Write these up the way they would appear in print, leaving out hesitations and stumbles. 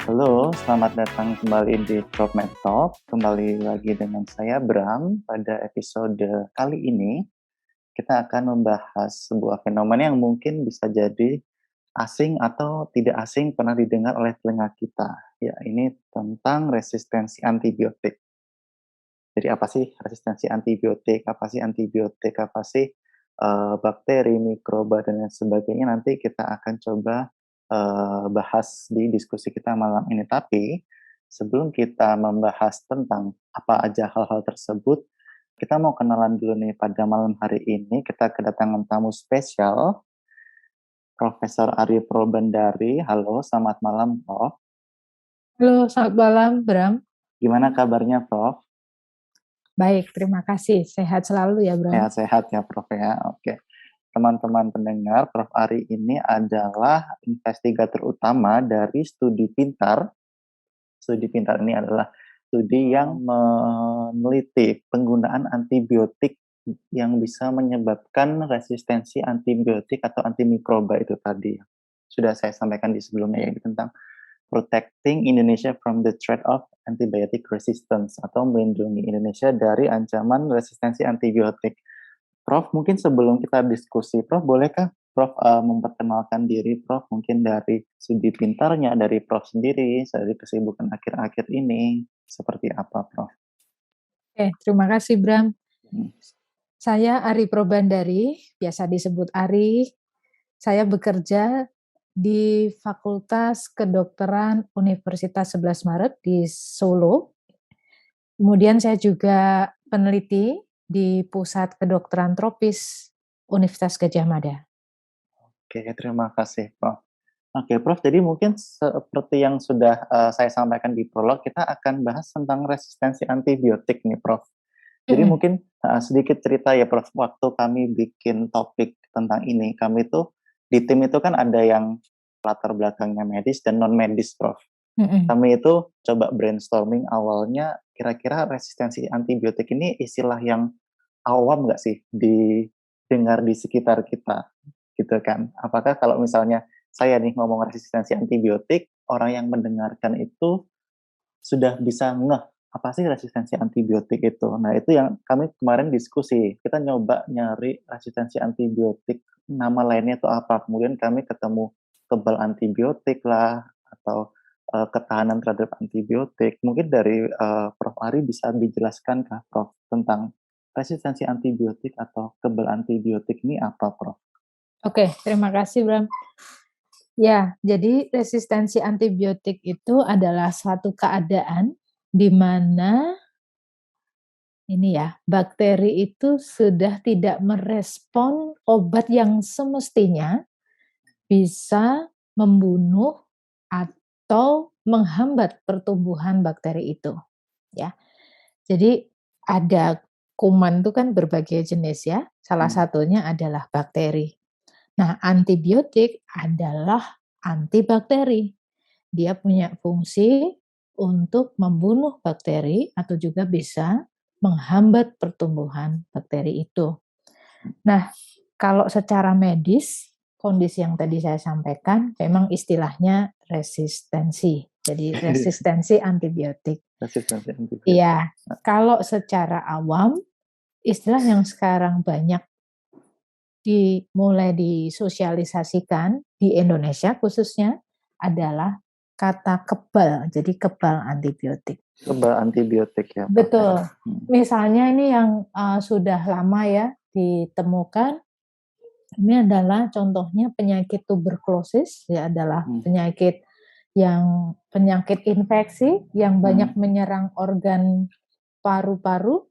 Halo, selamat datang kembali di PropMed Talk. Kembali lagi dengan saya Bram. Pada episode kali ini, kita akan membahas sebuah fenomena yang mungkin bisa jadi asing atau tidak asing pernah didengar oleh telinga kita. Ya, ini tentang resistensi antibiotik. Jadi apa sih resistensi antibiotik? Apa sih antibiotik? Apa sih bakteri, mikroba, dan lain sebagainya? Nanti kita akan coba bahas di diskusi kita malam ini. Tapi sebelum kita membahas tentang apa aja hal-hal tersebut, kita mau kenalan dulu nih. Pada malam hari ini kita kedatangan tamu spesial, Profesor Ari Probandari. Halo, selamat malam, Prof. Halo, selamat malam, Bram. Gimana kabarnya, Prof? Baik, terima kasih. Sehat selalu ya, Bram. Sehat-sehat ya, Prof ya. Oke. Teman-teman pendengar, Prof Ari ini adalah investigator utama dari Studi Pintar. Studi Pintar ini adalah studi yang meneliti penggunaan antibiotik yang bisa menyebabkan resistensi antibiotik atau antimikroba itu tadi. Sudah saya sampaikan di sebelumnya, yaitu tentang protecting Indonesia from the threat of antibiotic resistance atau melindungi Indonesia dari ancaman resistensi antibiotik. Prof, mungkin sebelum kita diskusi, Prof, bolehkah Prof memperkenalkan diri Prof mungkin dari sudut pintarnya, dari Prof sendiri, dari kesibukan akhir-akhir ini, seperti apa Prof? Oke, terima kasih, Bram. Hmm. Saya Ari Probandari, biasa disebut Ari. Saya bekerja di Fakultas Kedokteran Universitas 11 Maret di Solo. Kemudian saya juga peneliti di Pusat Kedokteran Tropis Universitas Gadjah Mada. Oke, terima kasih Prof. Oke Prof, jadi mungkin seperti yang sudah saya sampaikan di prolog, kita akan bahas tentang resistensi antibiotik nih Prof. Jadi mungkin sedikit cerita ya Prof, waktu kami bikin topik tentang ini, kami tuh di tim itu kan ada yang latar belakangnya medis dan non medis Prof. Kami itu coba brainstorming awalnya, kira-kira resistensi antibiotik ini istilah yang awam nggak sih didengar di sekitar kita, gitu kan? Apakah kalau misalnya saya nih ngomong resistensi antibiotik, orang yang mendengarkan itu sudah bisa ngeh apa sih resistensi antibiotik itu. Nah, itu yang kami kemarin diskusi. Kita nyoba nyari resistensi antibiotik, nama lainnya itu apa. Kemudian kami ketemu kebal antibiotik lah, atau ketahanan terhadap antibiotik. Mungkin dari Prof. Ari bisa dijelaskan kah, Prof, tentang resistensi antibiotik atau kebal antibiotik ini apa, Prof? Oke, terima kasih, Bram. Ya, jadi resistensi antibiotik itu adalah suatu keadaan di mana bakteri itu sudah tidak merespon obat yang semestinya bisa membunuh atau menghambat pertumbuhan bakteri itu, ya. Jadi ada kuman itu kan berbagai jenis ya, salah satunya adalah bakteri. Nah, antibiotik adalah antibakteri. Dia punya fungsi untuk membunuh bakteri atau juga bisa menghambat pertumbuhan bakteri itu. Nah, kalau secara medis, kondisi yang tadi saya sampaikan memang istilahnya resistensi. Jadi resistensi antibiotik. Resistensi antibiotik. Iya, kalau secara awam, istilah yang sekarang banyak mulai disosialisasikan di Indonesia khususnya adalah kata kebal, jadi kebal antibiotik. Kebal antibiotik ya, Pak. Betul. Misalnya ini yang sudah lama ya ditemukan, ini adalah contohnya penyakit tuberkulosis, ya adalah penyakit infeksi yang banyak menyerang organ paru-paru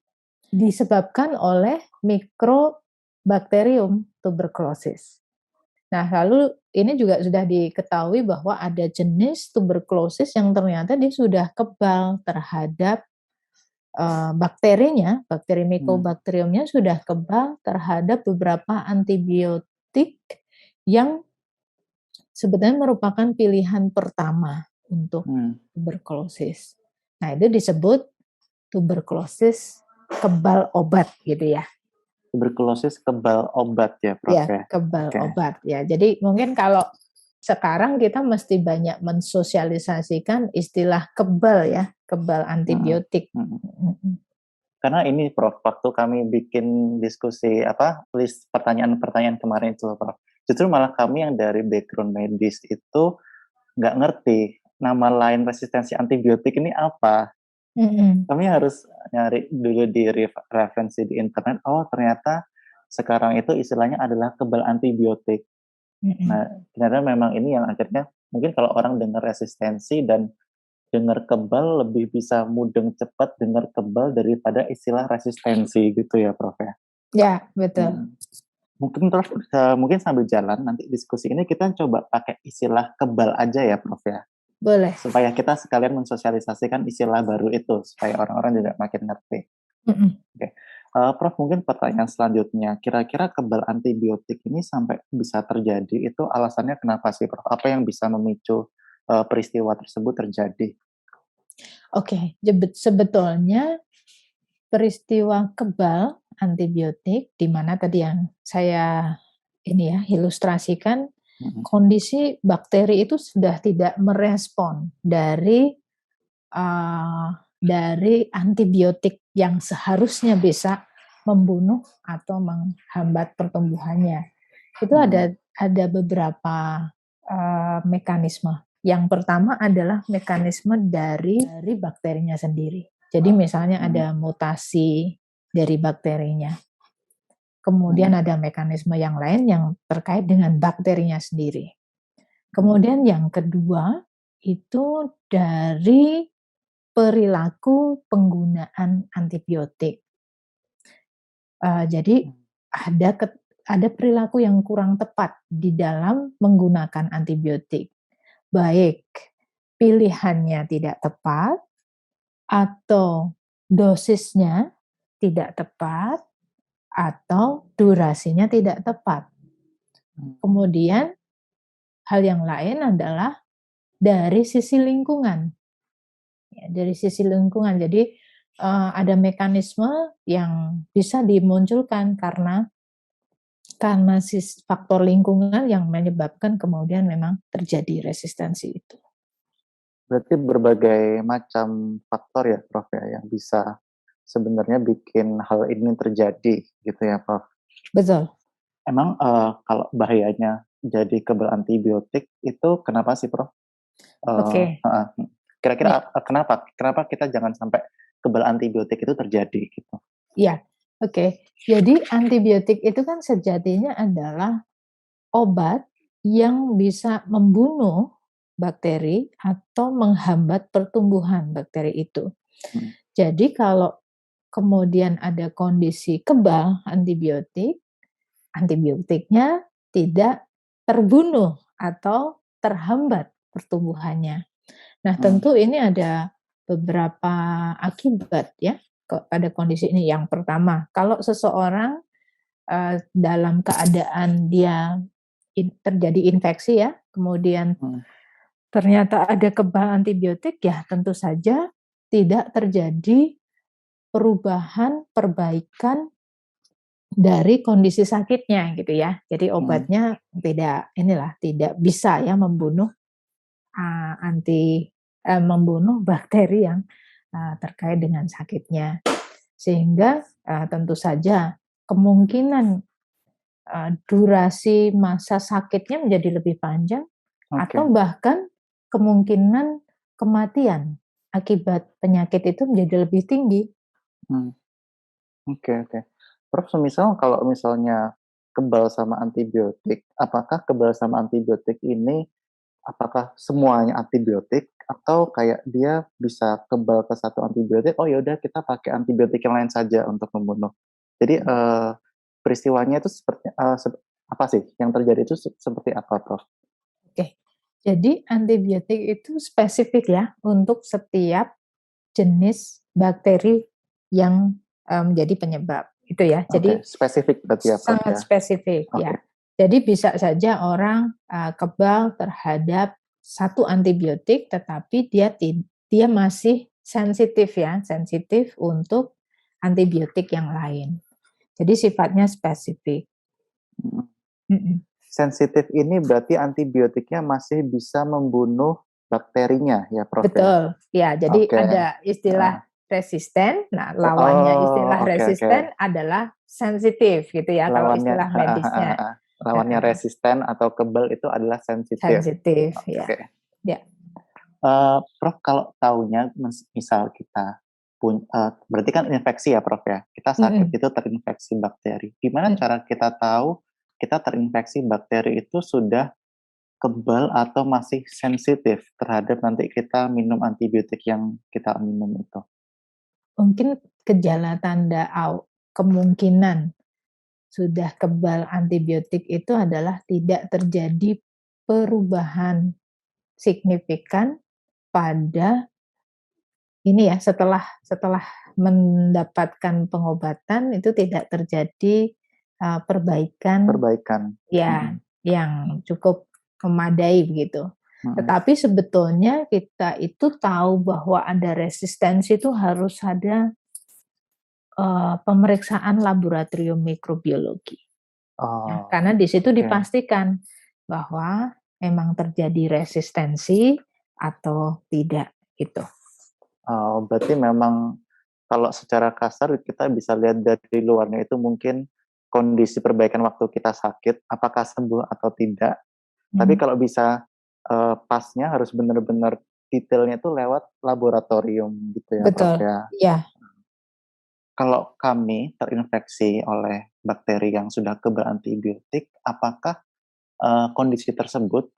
disebabkan oleh Mycobacterium tuberculosis. Nah, lalu ini juga sudah diketahui bahwa ada jenis tuberkulosis yang ternyata dia sudah kebal terhadap bakterinya, bakteri Mycobacteriumnya sudah kebal terhadap beberapa antibiotik yang sebetulnya merupakan pilihan pertama untuk tuberkulosis. Nah, itu disebut tuberkulosis kebal obat gitu ya. Tuberkulosis kebal obat ya, Prof. Ya, kebal obat ya. Jadi mungkin kalau sekarang kita mesti banyak mensosialisasikan istilah kebal ya, kebal antibiotik. Karena ini Prof, waktu kami bikin diskusi list pertanyaan-pertanyaan kemarin itu Prof, justru malah kami yang dari background medis itu nggak ngerti nama lain resistensi antibiotik ini apa. Kami harus nyari dulu di referensi di internet, oh ternyata sekarang itu istilahnya adalah kebal antibiotik. Nah, ternyata memang ini yang akhirnya mungkin kalau orang dengar resistensi dan dengar kebal lebih bisa mudeng cepat dengar kebal daripada istilah resistensi gitu ya Prof ya. Ya, betul. Mungkin Prof, mungkin sambil jalan nanti diskusi ini kita coba pakai istilah kebal aja ya Prof ya. Boleh. Supaya kita sekalian mensosialisasikan istilah baru itu supaya orang-orang juga makin ngerti. Oke. Prof, mungkin pertanyaan selanjutnya, kira-kira kebal antibiotik ini sampai bisa terjadi itu alasannya kenapa sih Prof? Apa yang bisa memicu peristiwa tersebut terjadi? Oke, sebetulnya peristiwa kebal antibiotik di mana tadi yang saya ilustrasikan, kondisi bakteri itu sudah tidak merespon dari antibiotik yang seharusnya bisa membunuh atau menghambat pertumbuhannya. Itu ada beberapa mekanisme. Yang pertama adalah mekanisme dari bakterinya sendiri. Jadi misalnya ada mutasi dari bakterinya. Kemudian ada mekanisme yang lain yang terkait dengan bakterinya sendiri. Kemudian yang kedua itu dari perilaku penggunaan antibiotik. Jadi ada perilaku yang kurang tepat di dalam menggunakan antibiotik. Baik pilihannya tidak tepat, atau dosisnya tidak tepat, atau durasinya tidak tepat. Kemudian hal yang lain adalah dari sisi lingkungan. Ya, dari sisi lingkungan, jadi ada mekanisme yang bisa dimunculkan karena faktor lingkungan yang menyebabkan kemudian memang terjadi resistensi itu. Berarti berbagai macam faktor ya Prof ya yang bisa sebenarnya bikin hal ini terjadi gitu ya Prof. Betul. Emang kalau bahayanya jadi kebal antibiotik itu kenapa sih Prof? Oke. Kira-kira kenapa kita jangan sampai kebal antibiotik itu terjadi gitu? Iya, oke. Jadi antibiotik itu kan sejatinya adalah obat yang bisa membunuh bakteri atau menghambat pertumbuhan bakteri itu. Jadi kalau kemudian ada kondisi kebal antibiotiknya tidak terbunuh atau terhambat pertumbuhannya. Nah, tentu ini ada beberapa akibat ya pada kondisi ini. Yang pertama, kalau seseorang dalam keadaan dia terjadi infeksi ya, kemudian ternyata ada kebal antibiotik, ya tentu saja tidak terjadi perbaikan dari kondisi sakitnya gitu ya. Jadi obatnya tidak bisa ya membunuh membunuh bakteri yang terkait dengan sakitnya. Sehingga tentu saja kemungkinan durasi masa sakitnya menjadi lebih panjang, atau bahkan kemungkinan kematian akibat penyakit itu menjadi lebih tinggi. Oke. Prof, kalau misalnya kebal sama antibiotik, apakah kebal sama antibiotik ini apakah semuanya antibiotik atau kayak dia bisa kebal ke satu antibiotik, oh yaudah kita pakai antibiotik yang lain saja untuk membunuh. Jadi peristiwanya itu seperti apa sih yang terjadi itu seperti apa, Prof? Oke, jadi antibiotik itu spesifik ya untuk setiap jenis bakteri yang menjadi penyebab itu ya. Jadi spesifik berarti ya, Prof, sangat spesifik ya. Jadi bisa saja orang kebal terhadap satu antibiotik, tetapi dia masih sensitif untuk antibiotik yang lain. Jadi sifatnya spesifik. sensitif ini berarti antibiotiknya masih bisa membunuh bakterinya ya, Prof, ya? Betul, ya. Jadi Oke. ada istilah resisten. Nah, lawannya istilah Oh, oke, oke. resisten adalah sensitif gitu ya kalau Lawannya istilah medisnya. lawannya Heeh, resisten atau kebal itu adalah sensitif. sensitif ya. Oke. Ya. Prof, kalau taunya misal kita berarti kan infeksi ya, Prof, ya. Kita sakit Mm-mm. itu terinfeksi bakteri. Gimana Mm. cara kita tahu kita terinfeksi bakteri itu sudah kebal atau masih sensitif terhadap nanti kita minum antibiotik yang kita minum itu? Mungkin gejala tanda kemungkinan sudah kebal antibiotik itu adalah tidak terjadi perubahan signifikan pada ini ya, setelah mendapatkan pengobatan itu tidak terjadi perbaikan Perbaikan. ya yang cukup memadai begitu. Mm-mm. Tetapi sebetulnya kita itu tahu bahwa ada resistensi itu harus ada pemeriksaan laboratorium mikrobiologi. Ya, Oh, karena di situ oke. dipastikan bahwa memang terjadi resistensi atau tidak gitu. Oh, berarti memang kalau secara kasar kita bisa lihat dari luarnya itu mungkin kondisi perbaikan waktu kita sakit, apakah sembuh atau tidak. Tapi Hmm. kalau bisa pasnya harus benar-benar detailnya itu lewat laboratorium gitu ya, Prof, Betul, ya. ya. Kalau kami terinfeksi oleh bakteri yang sudah kebal antibiotik, apakah kondisi tersebut,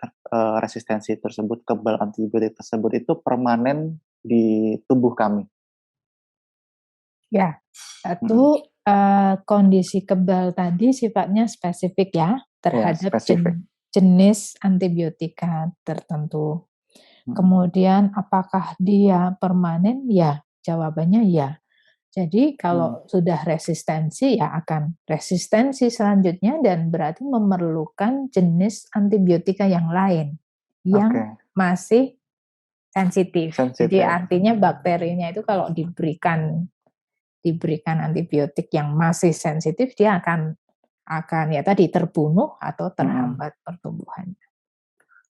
resistensi tersebut, kebal antibiotik tersebut itu permanen di tubuh kami? Ya, Mm-mm. satu kondisi kebal tadi sifatnya spesifik ya Ya, terhadap spesifik. jenis antibiotika tertentu. Mm-mm. Kemudian apakah dia permanen? Ya, jawabannya ya. Jadi Mm. kalau sudah resistensi ya akan resistensi selanjutnya dan berarti memerlukan jenis antibiotika yang lain yang Oke, masih sensitif. Jadi sensitif. artinya bakterinya itu kalau diberikan antibiotik yang masih sensitif, dia akan ya tadi terbunuh atau Mm-mm. terhambat pertumbuhannya.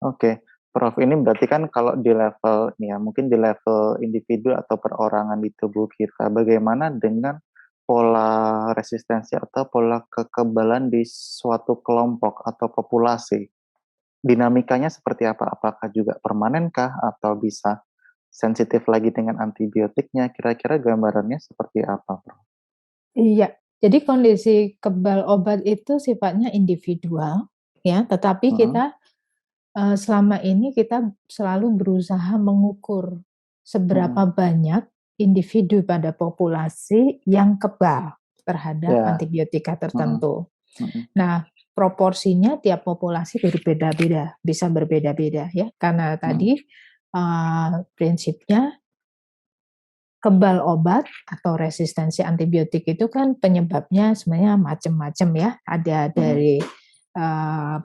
Oke, Prof, ini berarti kan kalau di level ini ya, mungkin di level individu atau perorangan di tubuh kita, bagaimana dengan pola resistensi atau pola kekebalan di suatu kelompok atau populasi? Dinamikanya seperti apa? Apakah juga permanenkah atau bisa sensitif lagi dengan antibiotiknya? Kira-kira gambarannya seperti apa, Prof? Iya, jadi kondisi kebal obat itu sifatnya individual, ya. Tetapi Mm-mm. kita selama ini kita selalu berusaha mengukur seberapa Mm-mm. banyak individu pada populasi yang kebal terhadap Ya. antibiotika Mm-mm. tertentu. Mm-mm. Nah, proporsinya tiap populasi berbeda-beda, bisa berbeda-beda ya, karena Mm-mm. tadi prinsipnya kebal obat atau resistensi antibiotik itu kan penyebabnya sebenarnya macam-macam ya. Ada Mm-mm. dari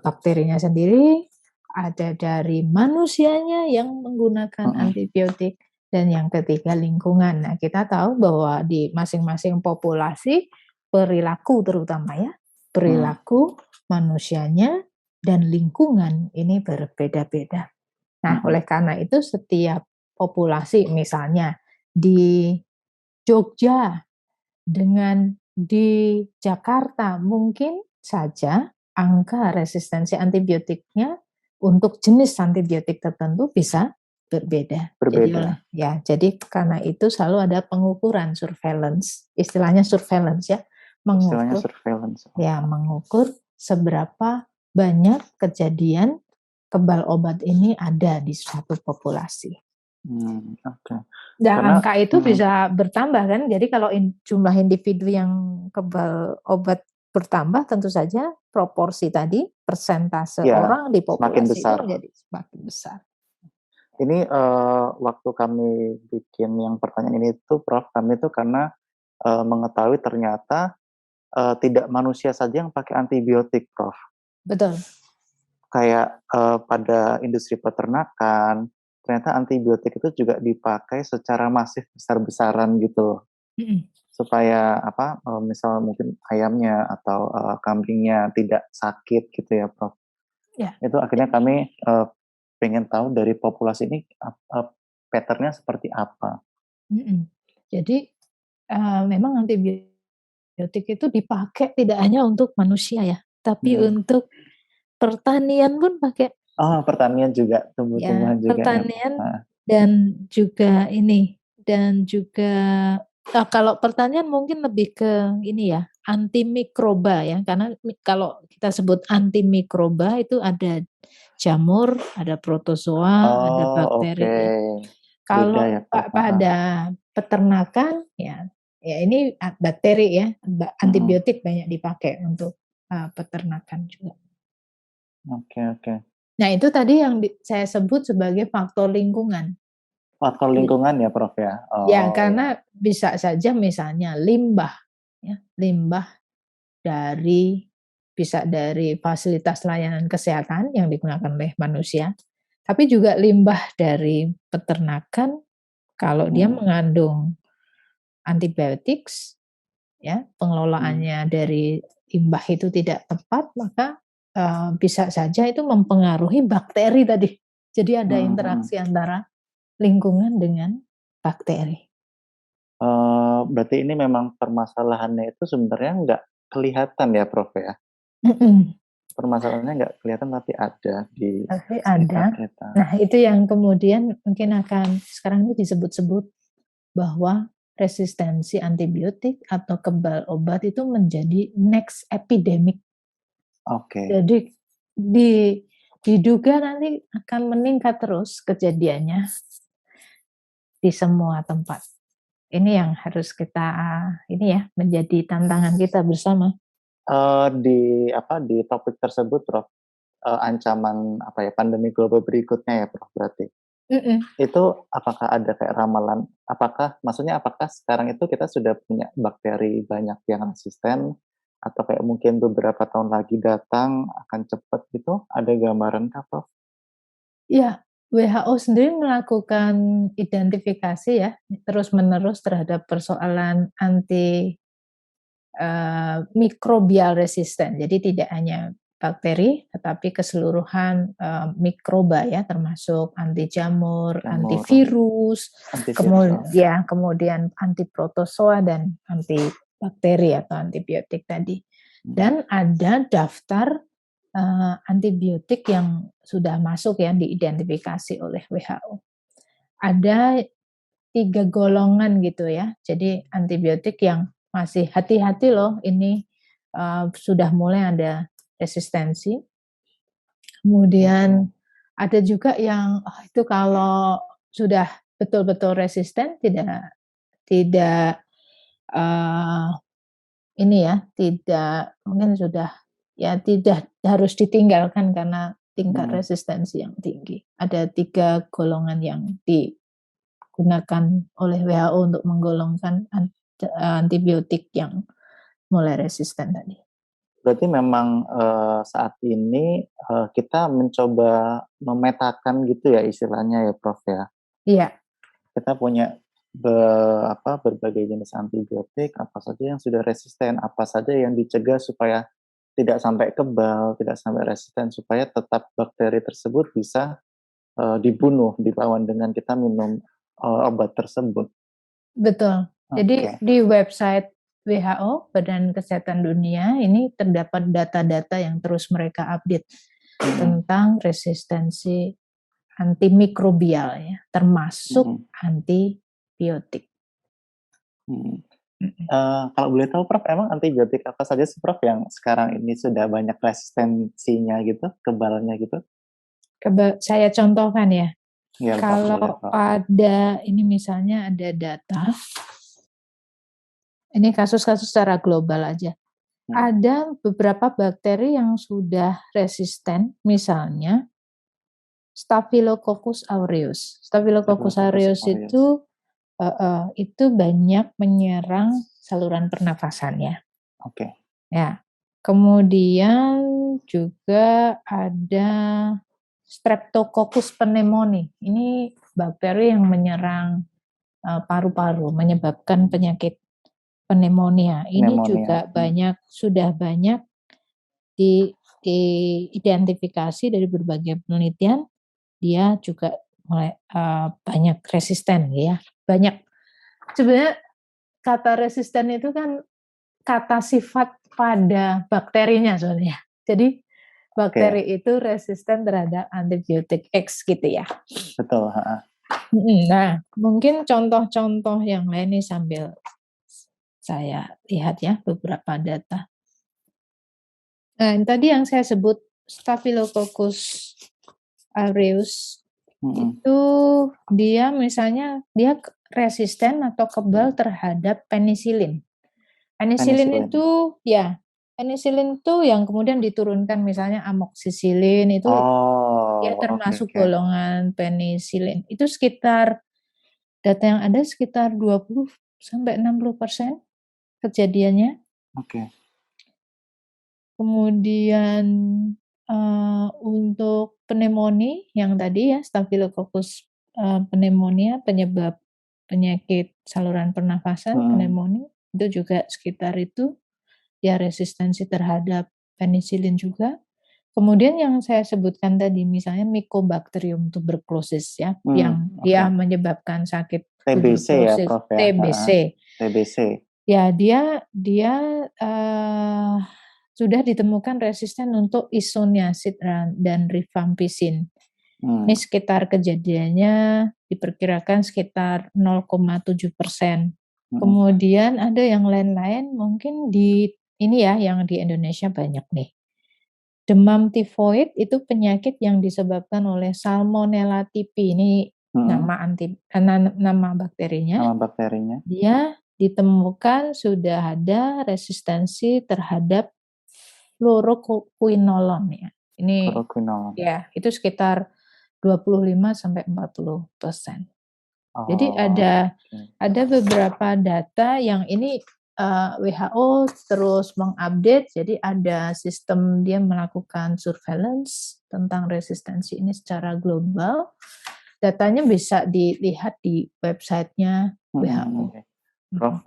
bakterinya sendiri, ada dari manusianya yang menggunakan Mm-mm. antibiotik, dan yang ketiga lingkungan. Nah, kita tahu bahwa di masing-masing populasi perilaku terutama ya, Mm-mm. perilaku manusianya dan lingkungan ini berbeda-beda. Nah, Mm-mm. oleh karena itu setiap populasi misalnya di Jogja dengan di Jakarta mungkin saja angka resistensi antibiotiknya untuk jenis antibiotik tertentu bisa berbeda. Berbeda. Jadi karena itu selalu ada pengukuran surveillance, istilahnya surveillance ya, Istilahnya mengukur surveillance. mengukur seberapa banyak kejadian kebal obat ini ada di suatu populasi. Oke. Dan Karena angka itu bisa bertambah kan. Jadi kalau jumlah individu yang kebal obat bertambah, tentu saja proporsi tadi persentase ya orang di semakin populasi itu besar. menjadi semakin besar. Ini waktu kami bikin yang pertanyaan ini tuh, Prof, kami tuh karena mengetahui ternyata tidak manusia saja yang pakai antibiotik, Prof. Betul. Kayak pada industri peternakan, ternyata antibiotik itu juga dipakai secara masif besar-besaran gitu loh. Supaya apa misal mungkin ayamnya atau kambingnya tidak sakit gitu ya, Prof. Ya. Itu akhirnya kami pengen tahu dari populasi ini pattern-nya seperti apa. Jadi memang antibiotik itu dipakai tidak hanya untuk manusia ya, tapi untuk pertanian pun pakai. Oh, pertanian juga, Ya, tumbuh-tumbuhan juga ya, Prof. pertanian dan juga kalau pertanian mungkin lebih ke ini ya, antimikroba ya, karena kalau kita sebut antimikroba itu ada jamur, ada protozoa, ada Oh, oke. bakteri ya. Beda Kalau ya, Prof. pada peternakan ya ini bakteri ya, antibiotik banyak dipakai untuk peternakan juga. Oke. Nah, itu tadi yang saya sebut sebagai faktor lingkungan. Faktor lingkungan ya, Prof ya. Ya, Oh ya. karena bisa saja misalnya limbah ya, limbah bisa dari fasilitas layanan kesehatan yang digunakan oleh manusia, tapi juga limbah dari peternakan kalau dia mengandung antibiotik ya, pengelolaannya dari limbah itu tidak tepat, maka bisa saja itu mempengaruhi bakteri tadi. Jadi ada interaksi antara lingkungan dengan bakteri. Berarti ini memang permasalahannya itu sebenarnya nggak kelihatan ya, Prof ya. Permasalahannya nggak kelihatan tapi ada di Tapi sekitar ada. kita. Nah, itu yang kemudian mungkin akan sekarang ini disebut-sebut bahwa resistensi antibiotik atau kebal obat itu menjadi next epidemic. Oke. Jadi diduga nanti akan meningkat terus kejadiannya di semua tempat. Ini yang harus kita menjadi tantangan kita bersama. Di topik tersebut, Prof, ancaman pandemi global berikutnya ya, Prof, berarti. Itu apakah ada kayak ramalan, apakah sekarang itu kita sudah punya bakteri banyak yang resisten, atau kayak mungkin beberapa tahun lagi datang akan cepat gitu, ada gambaran kah, Prof? Ya, WHO sendiri melakukan identifikasi ya, terus-menerus terhadap persoalan mikrobial resisten. Jadi tidak hanya bakteri, tetapi keseluruhan mikroba ya, termasuk anti jamur, antivirus, kemudian anti protozoa dan anti bakteri atau antibiotik tadi. Dan ada daftar antibiotik yang sudah masuk yang diidentifikasi oleh WHO. Ada 3 golongan gitu ya. Jadi antibiotik yang masih hati-hati loh, ini sudah mulai ada resistensi. Kemudian ada juga yang itu kalau sudah betul-betul resisten tidak tidak mungkin sudah tidak harus ditinggalkan karena tingkat resistensi yang tinggi. Ada 3 golongan yang digunakan oleh WHO untuk menggolongkan antibiotik yang mulai resisten tadi. Berarti memang saat ini kita mencoba memetakan gitu ya istilahnya ya, Prof ya. Iya. Kita punya berbagai jenis antibiotik, apa saja yang sudah resisten, apa saja yang dicegah supaya tidak sampai kebal, tidak sampai resisten, supaya tetap bakteri tersebut bisa dibunuh, dilawan dengan kita minum obat tersebut. Betul. Jadi di website WHO, Badan Kesehatan Dunia, ini terdapat data-data yang terus mereka update tentang resistensi antimikrobial ya, termasuk antibiotik. Kalau boleh tahu, Prof, emang antibiotik apa saja sih, Prof, yang sekarang ini sudah banyak resistensinya gitu, kebalnya gitu? Saya contohkan ya. Ya, Prof, kalau boleh, Prof. ini misalnya ada data, ini kasus-kasus secara global aja. Ada beberapa bakteri yang sudah resisten, misalnya Staphylococcus aureus. Staphylococcus aureus itu banyak menyerang saluran pernafasannya. Oke. Ya. Kemudian juga ada Streptococcus pneumoniae. Ini bakteri yang menyerang paru-paru, menyebabkan penyakit pneumonia. Ini juga sudah banyak diidentifikasi dari berbagai penelitian, dia juga mulai banyak resisten ya. Banyak sebenarnya kata resisten itu kan kata sifat pada bakterinya sebenarnya. Jadi bakteri itu resisten terhadap antibiotik X gitu ya. Betul. Nah, mungkin contoh-contoh yang lain nih sambil saya lihat ya beberapa data. Nah, tadi yang saya sebut Staphylococcus aureus itu dia misalnya dia resisten atau kebal terhadap penisilin. Penisilin itu yang kemudian diturunkan misalnya amoksisilin itu dia termasuk golongan penisilin. Itu sekitar data yang ada sekitar 20 sampai 60% kejadiannya. Kemudian untuk pneumonia yang tadi ya Staphylococcus pneumonia penyebab penyakit saluran pernafasan pneumonia itu juga sekitar itu ya resistensi terhadap penisilin juga. Kemudian yang saya sebutkan tadi misalnya Mycobacterium tuberculosis ya yang dia menyebabkan sakit TBC ya Prof ya. TBC. Ya dia sudah ditemukan resisten untuk isoniazid dan rifampicin. Ini sekitar kejadiannya diperkirakan sekitar 0,7%. Kemudian ada yang lain-lain mungkin di ini ya yang di Indonesia banyak nih. Demam tifoid itu penyakit yang disebabkan oleh Salmonella typhi. Ini nama bakterinya. Dia ditemukan sudah ada resistensi terhadap fluoroquinolon ya. Ini ya itu sekitar 25 sampai 40%. Jadi ada beberapa data yang ini WHO terus mengupdate, jadi ada sistem dia melakukan surveillance tentang resistensi ini secara global. Datanya bisa dilihat di websitenya WHO. Prof,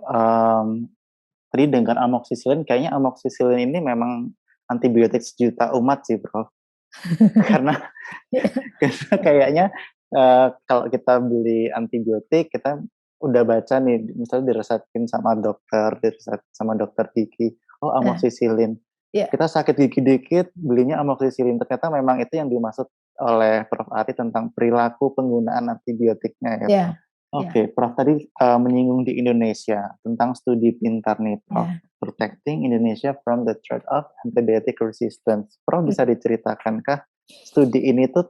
tadi dengan amoksisilin, kayaknya amoksisilin ini memang antibiotik sejuta umat sih, Prof. karena kayaknya kalau kita beli antibiotik, kita udah baca nih, misalnya diresepin sama dokter gigi, amoksisilin. Kita sakit gigi dikit, belinya amoksisilin. Ternyata memang itu yang dimaksud oleh Prof. Ari tentang perilaku penggunaan antibiotiknya ya. Prof tadi menyinggung di Indonesia tentang studi pintar nih, Prof. Protecting Indonesia from the threat of antibiotic resistance. Prof bisa diceritakan studi ini tuh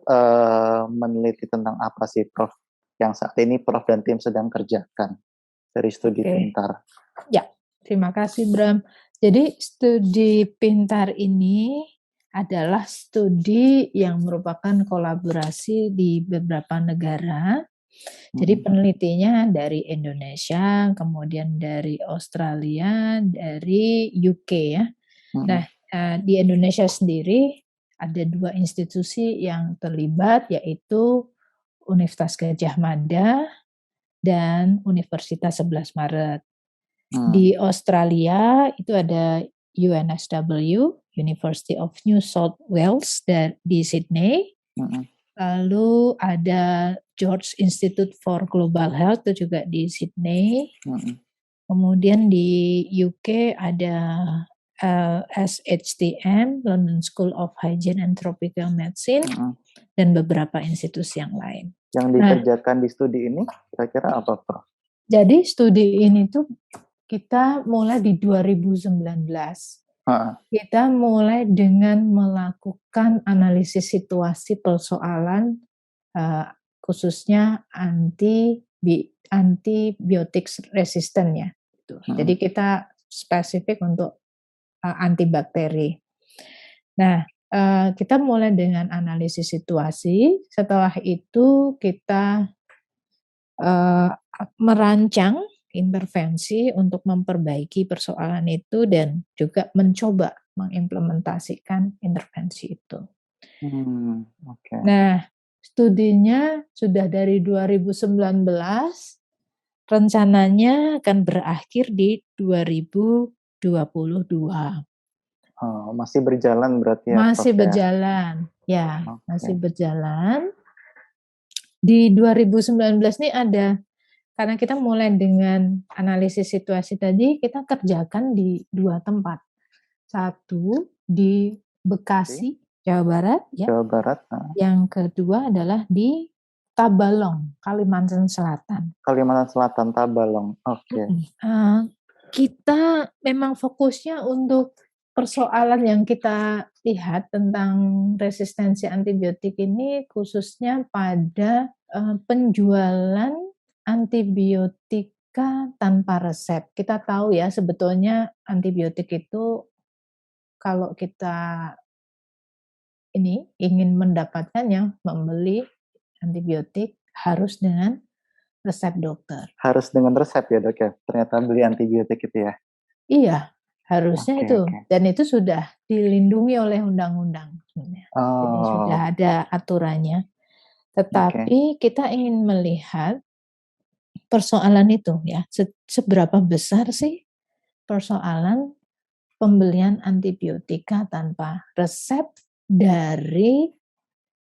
meneliti tentang apa sih, Prof? Yang saat ini Prof dan tim sedang kerjakan dari studi pintar. Ya, terima kasih Bram. Jadi studi pintar ini adalah studi yang merupakan kolaborasi di beberapa negara. Jadi penelitinya dari Indonesia, kemudian dari Australia, dari UK ya. Nah, di Indonesia sendiri ada 2 institusi yang terlibat yaitu Universitas Gadjah Mada dan Universitas 11 Maret. Di Australia itu ada UNSW, University of New South Wales di Sydney. Lalu ada George Institute for Global Health itu juga di Sydney. Kemudian di UK ada LSHTM, London School of Hygiene and Tropical Medicine, dan beberapa institusi yang lain. Yang dikerjakan di studi ini kira-kira apa, Prof? Jadi studi ini tuh kita mulai di 2019. Kita mulai dengan melakukan analisis situasi persoalan khususnya antibiotik resisten ya. Jadi kita spesifik untuk antibakteri. Nah, kita mulai dengan analisis situasi. Setelah itu kita merancang intervensi untuk memperbaiki persoalan itu dan juga mencoba mengimplementasikan intervensi itu. Nah, studinya sudah dari 2019, rencananya akan berakhir di 2022. Oh, masih berjalan berarti ya, Prof, Masih ya? berjalan, ya, masih Oke. berjalan. Di 2019 nih ada, karena kita mulai dengan analisis situasi tadi, kita kerjakan di 2 tempat. Satu di Di Bekasi, Jawa Barat, ya. Jawa Barat, Yang kedua adalah di Tabalong, Kalimantan Selatan. Kalimantan Selatan, Tabalong. Oke. Kita memang fokusnya untuk persoalan yang kita lihat tentang resistensi antibiotik ini khususnya pada penjualan antibiotika tanpa resep. Kita tahu ya sebetulnya antibiotik itu kalau kita ini ingin mendapatkannya, membeli antibiotik harus dengan resep dokter. Harus dengan resep ya, Dok ya? Ternyata beli antibiotik itu ya? Iya, harusnya Oke, itu. oke. Dan itu sudah dilindungi oleh undang-undang sebenarnya. Jadi sudah Oh, ada aturannya. oke. Tetapi kita ingin melihat persoalan itu ya, seberapa besar sih persoalan pembelian antibiotika tanpa resep dari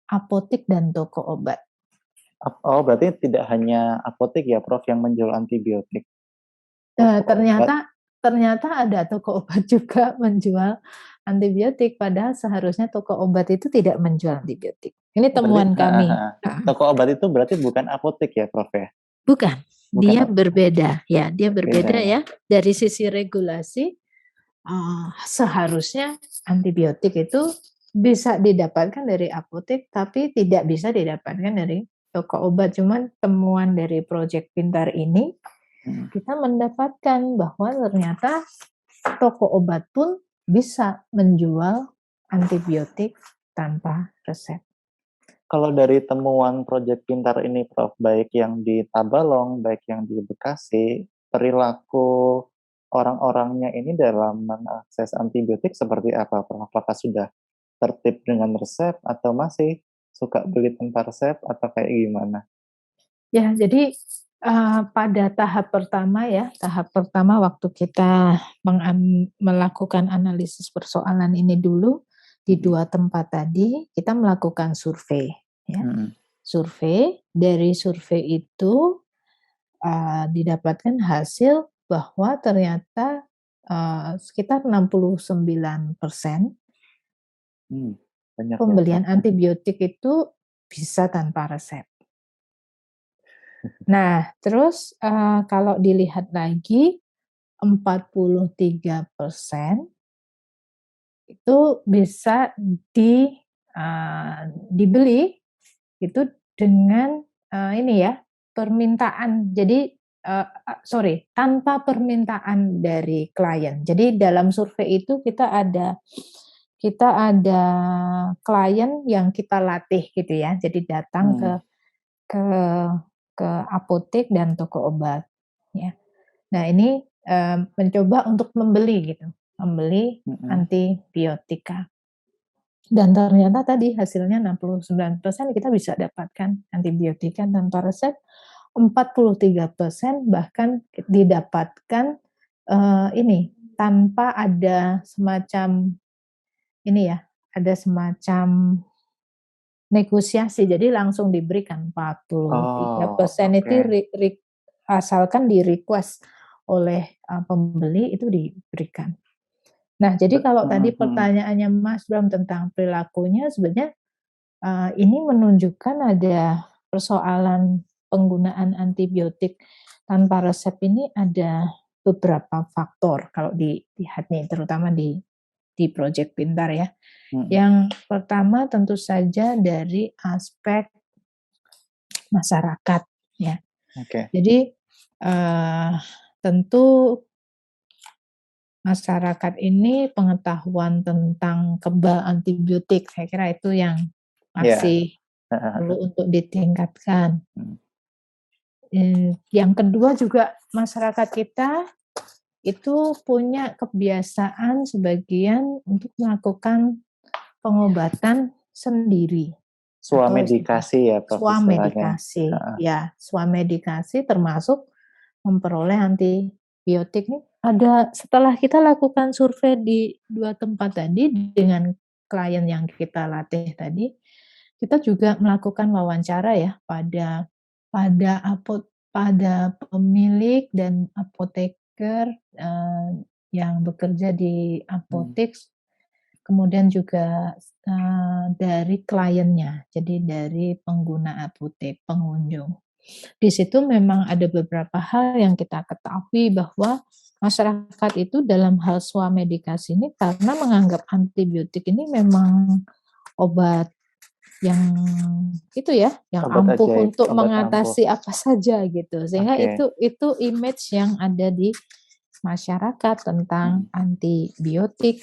apotek dan toko obat. Oh, berarti tidak hanya apotek ya, Prof, yang menjual antibiotik. Toko obat. Ternyata ada toko obat juga menjual antibiotik, padahal seharusnya toko obat itu tidak menjual antibiotik. Ini Berarti, temuan kami. toko obat itu berarti bukan apotek ya, Prof ya? Bukan, Bukan dia berbeda ya, dia beda berbeda ya. ya. Dari sisi regulasi, seharusnya antibiotik itu bisa didapatkan dari apotek, tapi tidak bisa didapatkan dari toko obat. Cuman temuan dari Proyek Pintar ini, kita mendapatkan bahwa ternyata toko obat pun bisa menjual antibiotik tanpa resep. Kalau dari temuan Proyek Pintar ini, Prof, baik yang di Tabalong, baik yang di Bekasi, perilaku orang-orangnya ini dalam mengakses antibiotik seperti apa, Prof? Apakah sudah tertib dengan resep atau masih suka beli tanpa resep atau kayak gimana? Ya, jadi pada tahap pertama waktu kita melakukan analisis persoalan ini dulu di 2 tempat tadi, kita melakukan survei. Ya. Survei, dari survei itu didapatkan hasil bahwa ternyata sekitar 69% Banyak ya, Prof. pembelian antibiotik itu bisa tanpa resep. Nah, terus kalau dilihat lagi 43% itu bisa dibeli itu dengan ini ya, permintaan. Jadi tanpa permintaan dari klien. Jadi dalam survei itu kita ada klien yang kita latih gitu ya. Jadi datang ke ke apotek dan toko obat ya. Nah, ini mencoba untuk membeli gitu, membeli antibiotika. Dan ternyata tadi hasilnya 69% kita bisa dapatkan antibiotika tanpa resep, 43% bahkan didapatkan ini tanpa ada semacam ini ya, ada semacam negosiasi, jadi langsung diberikan 43% itu asalkan di-request oleh pembeli itu diberikan. Nah, jadi kalau tadi pertanyaannya Mas Bram tentang perilakunya, sebenarnya ini menunjukkan ada persoalan penggunaan antibiotik tanpa resep ini ada beberapa faktor kalau dilihat nih, terutama di Proyek Pintar ya. Yang pertama tentu saja dari aspek masyarakat ya. Jadi tentu masyarakat ini pengetahuan tentang kebal antibiotik, saya kira itu yang masih perlu untuk ditingkatkan. Yang kedua juga masyarakat kita itu punya kebiasaan sebagian untuk melakukan pengobatan sendiri. Swamedikasi ya, Prof, istilahnya. Swamedikasi, ya, swamedikasi termasuk memperoleh biotik nih ada setelah kita lakukan survei di 2 tempat tadi dengan klien yang kita latih tadi, kita juga melakukan wawancara ya pada pada pemilik dan apoteker, yang bekerja di apotek, kemudian juga, dari kliennya, jadi dari pengguna apotek, pengunjung. Di situ memang ada beberapa hal yang kita ketahui bahwa masyarakat itu dalam hal swamedikasi ini karena menganggap antibiotik ini memang obat yang itu ya, yang Obat ampuh ajaib, untuk obat ampuh. mengatasi apa saja gitu. Sehingga Oke. itu image yang ada di masyarakat tentang antibiotik.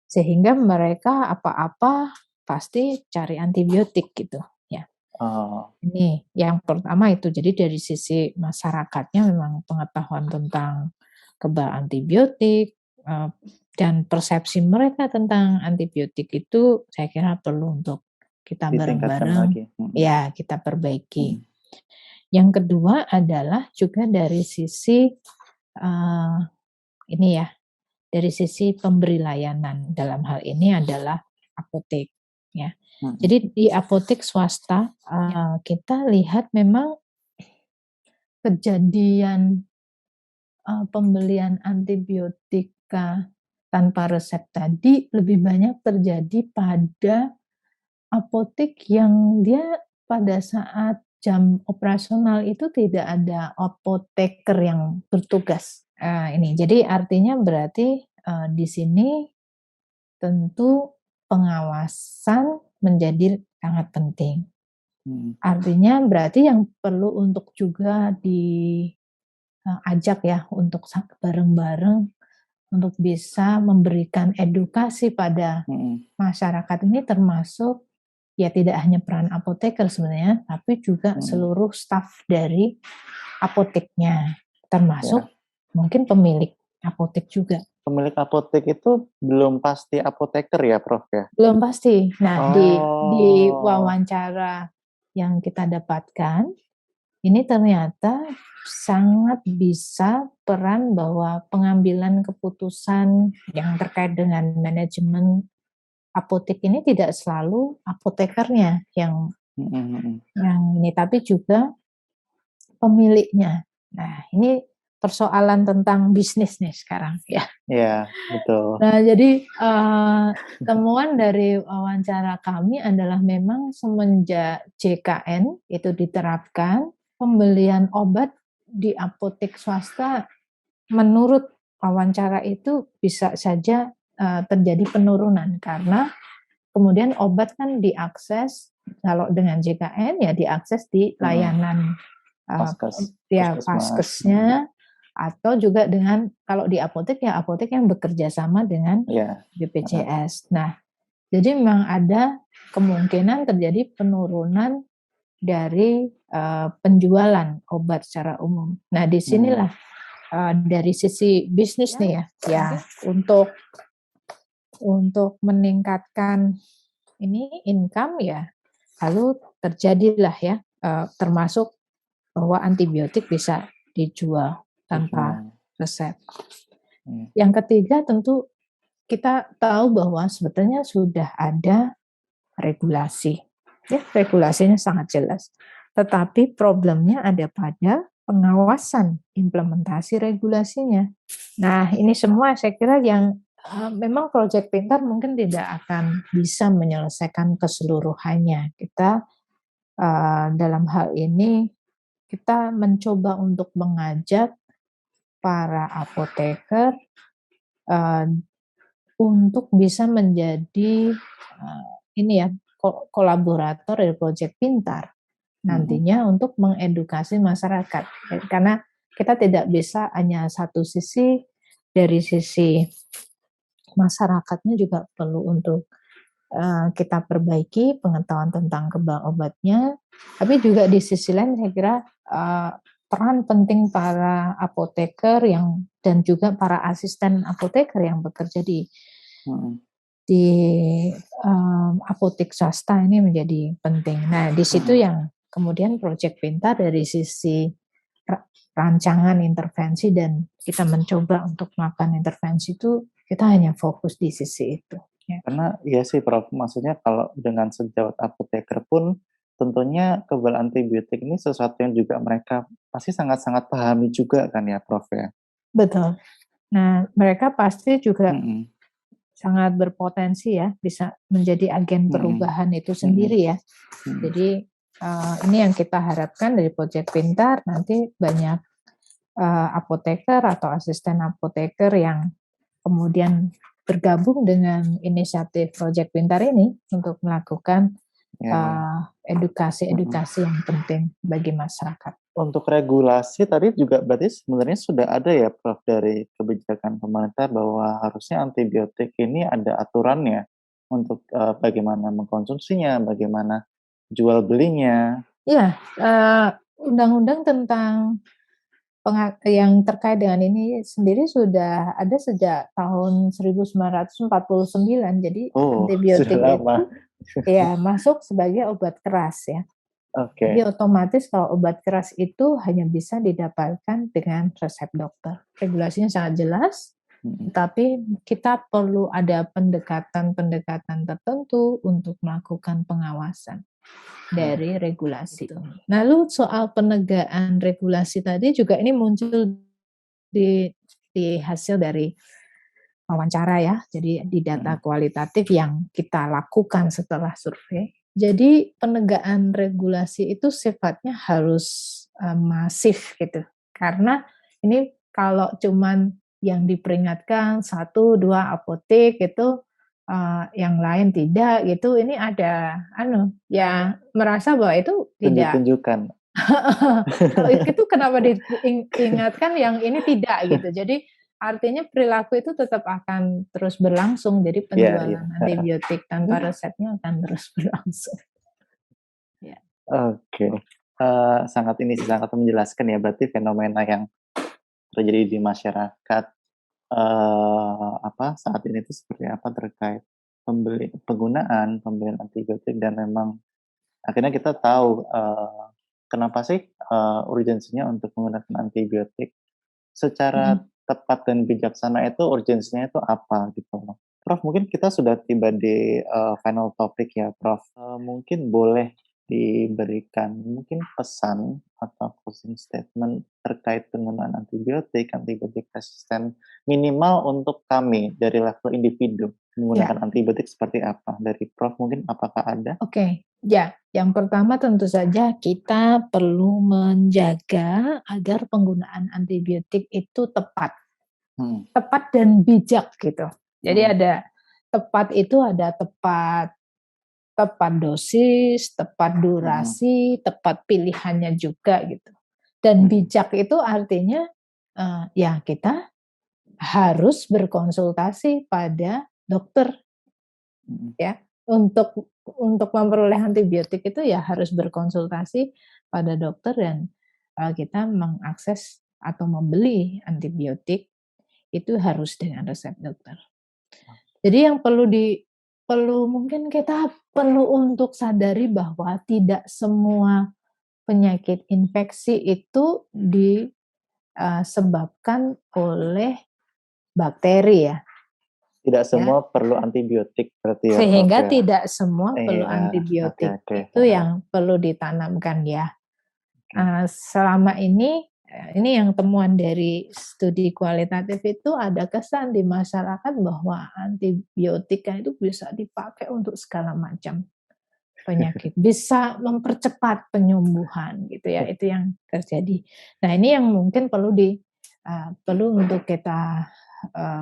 Sehingga mereka apa-apa pasti cari antibiotik gitu ya. Oh. Ini yang pertama itu. Jadi dari sisi masyarakatnya memang pengetahuan tentang kebal antibiotik, dan persepsi mereka tentang antibiotik itu saya kira perlu untuk kita Ditingkatkan bareng-bareng lagi. ya kita perbaiki. Yang kedua adalah juga dari sisi, ini ya, dari sisi pemberi layanan, dalam hal ini adalah apotek ya. Jadi di apotek swasta, kita lihat memang kejadian, pembelian antibiotika tanpa resep tadi lebih banyak terjadi pada apotek yang dia pada saat jam operasional itu tidak ada apoteker yang bertugas. Ini jadi artinya berarti, di sini tentu pengawasan menjadi sangat penting. Artinya berarti yang perlu untuk juga diajak ya untuk bareng-bareng untuk bisa memberikan edukasi pada masyarakat ini termasuk ya tidak hanya peran apoteker sebenarnya, tapi juga seluruh staf dari apoteknya, termasuk mungkin pemilik apotek juga. Pemilik apotek itu belum pasti apoteker ya, Prof ya? Belum pasti. Nah, di Oh. wawancara yang kita dapatkan, ini ternyata sangat bisa peran bahwa pengambilan keputusan yang terkait dengan manajemen apotek ini tidak selalu apotekernya yang ini, tapi juga pemiliknya. Nah, ini persoalan tentang bisnis nih sekarang ya. Iya, betul. Nah, jadi temuan dari wawancara kami adalah memang semenjak JKN itu diterapkan, pembelian obat di apotek swasta menurut wawancara itu bisa saja terjadi penurunan karena kemudian obat kan diakses kalau dengan JKN ya diakses di layanan paskesnya atau juga dengan kalau di apotek ya apotek yang bekerja sama dengan BPJS. Nah, jadi memang ada kemungkinan terjadi penurunan dari penjualan obat secara umum. Nah, disinilah dari sisi bisnis nih ya untuk meningkatkan ini income ya, lalu terjadilah ya termasuk bahwa antibiotik bisa dijual tanpa resep. Yang ketiga tentu kita tahu bahwa sebetulnya sudah ada regulasi. Ya, regulasinya sangat jelas. Tetapi problemnya ada pada pengawasan implementasi regulasinya. Nah, ini semua saya kira yang memang Proyek Pintar mungkin tidak akan bisa menyelesaikan keseluruhannya. Kita dalam hal ini kita mencoba untuk mengajak para apoteker untuk bisa menjadi ini ya kolaborator dari Proyek Pintar nantinya untuk mengedukasi masyarakat karena kita tidak bisa hanya satu sisi dari sisi masyarakatnya juga perlu untuk kita perbaiki pengetahuan tentang kebal obatnya, tapi juga di sisi lain saya kira peran penting para apoteker dan juga para asisten apoteker yang bekerja di apotek swasta ini menjadi penting. Nah, di situ yang kemudian Proyek Pintar dari sisi rancangan intervensi dan kita mencoba untuk melakukan intervensi itu, kita hanya fokus di sisi itu. Ya. Karena iya sih Prof, maksudnya kalau dengan sejawat apoteker pun tentunya kebal antibiotik ini sesuatu yang juga mereka pasti sangat-sangat pahami juga kan ya Prof ya? Betul. Nah, mereka pasti juga Mm-mm. sangat berpotensi ya bisa menjadi agen perubahan itu sendiri ya. Jadi ini yang kita harapkan dari Project Pintar, nanti banyak apoteker atau asisten apoteker yang kemudian bergabung dengan inisiatif Project Pintar ini untuk melakukan edukasi-edukasi yang penting bagi masyarakat. Untuk regulasi tadi juga berarti sebenarnya sudah ada ya Prof dari kebijakan pemerintah bahwa harusnya antibiotik ini ada aturannya untuk bagaimana mengkonsumsinya, bagaimana jual belinya. Iya, undang-undang tentang yang terkait dengan ini sendiri sudah ada sejak tahun 1949. Jadi antibiotik sudah itu lama. ya masuk sebagai obat keras ya. Jadi otomatis kalau obat keras itu hanya bisa didapatkan dengan resep dokter. Regulasinya sangat jelas, tapi kita perlu ada pendekatan-pendekatan tertentu untuk melakukan pengawasan dari regulasi. Lalu soal penegakan regulasi tadi juga ini muncul di hasil dari wawancara ya, jadi di data kualitatif yang kita lakukan setelah survei. Jadi penegakan regulasi itu sifatnya harus masif gitu, karena ini kalau cuman yang diperingatkan 1-2 apotek itu, yang lain tidak gitu, ini ada ya merasa bahwa itu tidak tunjuk-tunjukkan. kalau itu kenapa diingatkan yang ini tidak gitu. Jadi artinya perilaku itu tetap akan terus berlangsung, jadi penjualan antibiotik tanpa resepnya akan terus berlangsung. Ya. Oke. Sangat menjelaskan ya berarti fenomena yang terjadi di masyarakat saat ini itu seperti apa terkait pembelian antibiotik, dan memang akhirnya kita tahu kenapa sih urgensinya untuk menggunakan antibiotik secara tepat dan bijaksana, itu urgensinya itu apa gitu loh. Prof, mungkin kita sudah tiba di final topik ya Prof. Mungkin boleh diberikan mungkin pesan atau closing statement terkait penggunaan antibiotik resisten minimal untuk kami dari level individu menggunakan antibiotik seperti apa? Dari Prof mungkin apakah ada? Oke. Ya, yang pertama tentu saja kita perlu menjaga agar penggunaan antibiotik itu tepat. Tepat dan bijak gitu. Jadi ada tepat itu ada tepat dosis, tepat durasi, tepat pilihannya juga gitu. Dan bijak itu artinya ya kita harus berkonsultasi pada dokter ya. Untuk memperoleh antibiotik itu ya harus berkonsultasi pada dokter, dan kita mengakses atau membeli antibiotik itu harus dengan resep dokter. Jadi yang mungkin kita perlu untuk sadari bahwa tidak semua penyakit infeksi itu disebabkan oleh bakteri ya. Tidak semua perlu antibiotik berarti ya. Sehingga tidak semua perlu antibiotik. Itu yang perlu ditanamkan ya. Selama ini yang temuan dari studi kualitatif itu ada kesan di masyarakat bahwa antibiotika itu bisa dipakai untuk segala macam penyakit, bisa mempercepat penyembuhan gitu ya, itu yang terjadi. Nah ini yang mungkin perlu untuk kita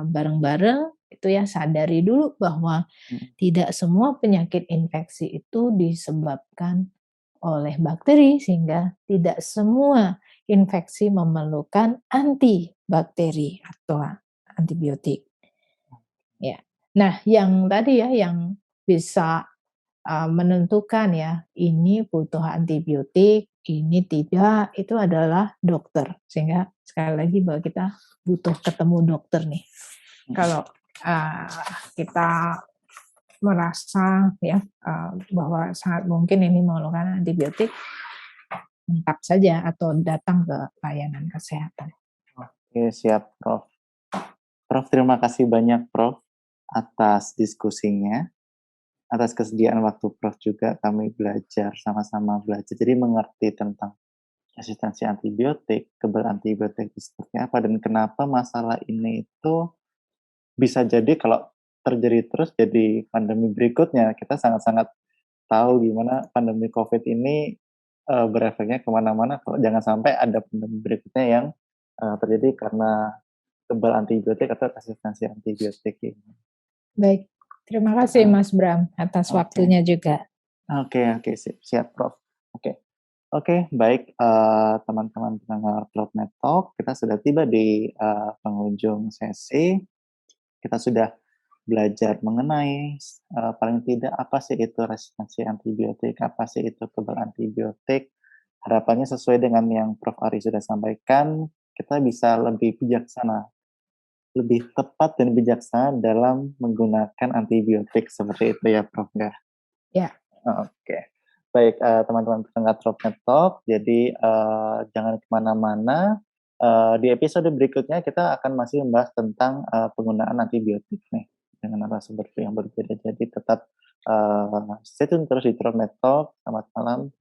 bareng-bareng itu ya, sadari dulu bahwa tidak semua penyakit infeksi itu disebabkan oleh bakteri, sehingga tidak semua infeksi memerlukan antibakteri atau antibiotik. Ya. Nah, yang tadi ya yang bisa menentukan ya ini butuh antibiotik, ini tidak, itu adalah dokter. Sehingga sekali lagi bahwa kita butuh ketemu dokter nih. Kalau kita merasa ya bahwa sangat mungkin ini memerlukan antibiotik, kontak saja atau datang ke layanan kesehatan. Oke, siap Prof. Prof, terima kasih banyak Prof atas diskusinya, atas kesediaan waktu Prof juga kami belajar, sama-sama belajar. Jadi mengerti tentang resistensi antibiotik, kebal antibiotik itu seperti apa, dan kenapa masalah ini itu bisa jadi kalau terjadi terus jadi pandemi berikutnya. Kita sangat-sangat tahu gimana pandemi COVID ini berefeknya kemana-mana. Kalau jangan sampai ada pandemi berikutnya yang terjadi karena kebal antibiotik atau resistensi antibiotik ini. Baik, terima kasih Mas Bram atas waktunya juga. Oke, siap Prof. Oke, baik teman-teman pendengar PropNet Talk, kita sudah tiba di penghujung sesi. Kita sudah belajar mengenai paling tidak apa sih itu resistensi antibiotik, apa sih itu kebal antibiotik. Harapannya sesuai dengan yang Prof. Ari sudah sampaikan, kita bisa lebih bijaksana, lebih tepat dan bijaksana dalam menggunakan antibiotik seperti itu ya Prof. Ya. Oke. Baik, teman-teman pendengar PropNet Talk, jadi jangan kemana-mana. Di episode berikutnya kita akan masih membahas tentang penggunaan antibiotik nih dengan narasumber yang berbeda. Jadi tetap stay tune terus di PropNet Talk. Selamat malam.